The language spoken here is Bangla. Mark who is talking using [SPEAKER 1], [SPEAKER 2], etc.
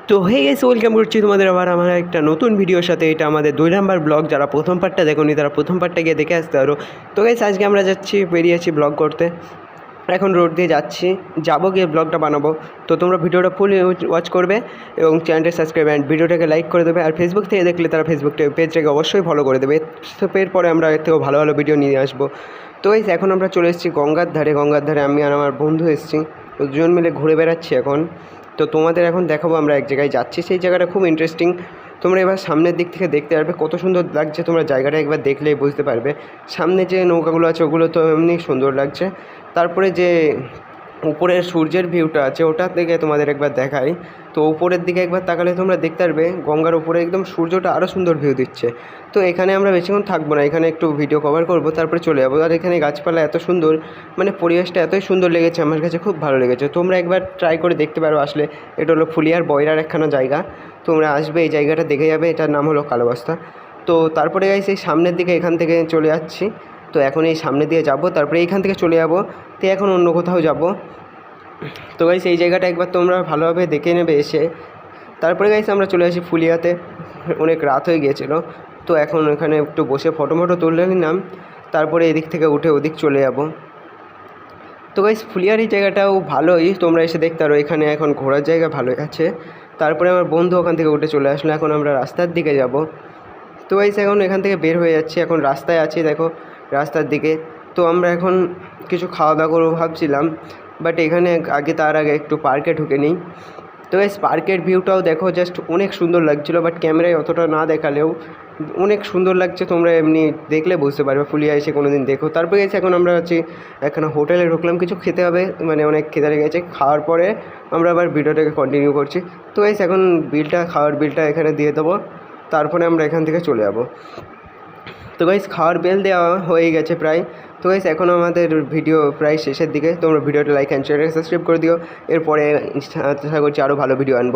[SPEAKER 1] তো হে গাইস, ওয়েলকাম করছি তোমাদের আবার আমার একটা নতুন ভিডিওর সাথে। এটা আমাদের 2 নাম্বার ব্লগ। যারা প্রথম পার্টটা দেখোনি তারা প্রথম পার্টটা গিয়ে দেখে আসতে পারো। তো গাইস, আজকে আমরা বেরিয়েছি ব্লগ করতে। এখন রোড দিয়ে যাবো গিয়ে ব্লগটা বানাবো। তো তোমরা ভিডিওটা ফুল ওয়াচ করবে এবং চ্যানেলটা সাবস্ক্রাইব অ্যান্ড ভিডিওটাকে লাইক করে দেবে। আর ফেসবুক থেকে দেখলে তারা পেজটাকে অবশ্যই ফলো করে দেবে। এরপরে আমরা এর থেকেও ভালো ভালো ভিডিও নিয়ে আসবো। তো গাইস, এখন আমরা চলে এসেছি গঙ্গার ধারে আমি আর আমার বন্ধু এসেছি। তো দুজন মিলে ঘুরে বেড়াচ্ছি এখন। তো তোমাদের এখন দেখাবো আমরা এক জায়গায় যাচ্ছি, সেই জায়গাটা খুব ইন্টারেস্টিং। তোমরা এবার সামনের দিক থেকে দেখতে পারবে কত সুন্দর লাগছে। তোমরা জায়গাটা একবার দেখলেই বুঝতে পারবে। সামনে যে নৌকাগুলো আছে ওগুলো তো এমনি সুন্দর লাগছে। তারপরে যে উপরের সূর্যের ভিউটা আছে ওটা থেকে তোমাদের একবার দেখাই। তো উপরের দিকে একবার তাকালে তোমরা দেখতে পারবে গঙ্গার উপরে একদম সূর্যটা আরও সুন্দর ভিউ দিচ্ছে। তো এখানে আমরা বেশিক্ষণ থাকবো না, এখানে একটু ভিডিও কভার করবো, তারপরে চলে যাবো। আর এখানে গাছপালা এত সুন্দর, মানে পরিবেশটা এতই সুন্দর লেগেছে, আমার কাছে খুব ভালো লেগেছে। তোমরা একবার ট্রাই করে দেখতে পারো আসলে। এটা হলো ফুলিয়ার বয়রার একখানা জায়গা। তোমরা আসবে, এই জায়গাটা দেখে যাবে। এটার নাম হলো কালোবস্তা। তো তারপরে গাইস এই সামনের দিকে এখান থেকে চলে যাচ্ছি। তো এখন এই সামনে দিয়ে যাব, তারপরে এইখান থেকে চলে যাব। তো এখন অন্য কোথাও যাব। তো গাইস এই জায়গাটা একবার তোমরা ভালোভাবে দেখে নেবে এসে। তারপরে গাইস আমরা চলে আসি ফুলিয়াতে। অনেক রাত হয়ে গিয়েছিলো। তো এখন এখানে একটু বসে ফটো তুলে নিলাম। তারপরে এদিক থেকে উঠে ওদিক চলে যাব। তো গাইস ফুলিয়ার এই জায়গাটাও ভালোই, তোমরা এসে দেখতে পারো। এখানে এখন ঘোরার জায়গা ভালোই আছে। তারপরে আমার বন্ধু ওখান থেকে উঠে চলে আসলো। এখন আমরা রাস্তার দিকে যাব। তো গাইস এখন এখান থেকে বের হয়ে যাচ্ছি, এখন রাস্তায় আছি দেখো, রাস্তার দিকে। তো আমরা এখন কিছু খাওয়া দাওয়া করবো ভাবছিলাম, বাট এখানে তার আগে একটু পার্কে ঢুকে নিই। তো গাইস পার্কের ভিউটাও দেখো, জাস্ট অনেক সুন্দর লাগছিলো, বাট ক্যামেরায় অতটা না দেখালেও অনেক সুন্দর লাগছে। তোমরা এমনি দেখলে বুঝতে পারবে, ফুলিয়া এসে কোনো দিন দেখো। তারপরে গেছে এখন আমরা এখানে হোটেলে ঢুকলাম, কিছু খেতে হবে, মানে অনেক খেতে লেগেছে। খাওয়ার পরে আমরা আবার ভিডিওটাকে কন্টিনিউ করছি। তো গাইস এখন খাওয়ার বিলটা এখানে দিয়ে দেবো, তারপরে আমরা এখান থেকে চলে যাব। তো গাইস খাওয়ার বিল দেওয়া হয়ে গেছে প্রায়। তো গাইস এখন আমাদের ভিডিও প্রায় শেষের দিকে। তোমরা ভিডিওটা লাইক অ্যান্ড চ্যানেলকে সাবস্ক্রাইব করে দিও। এরপরে আশা করছি আরও ভালো ভিডিও আনবো।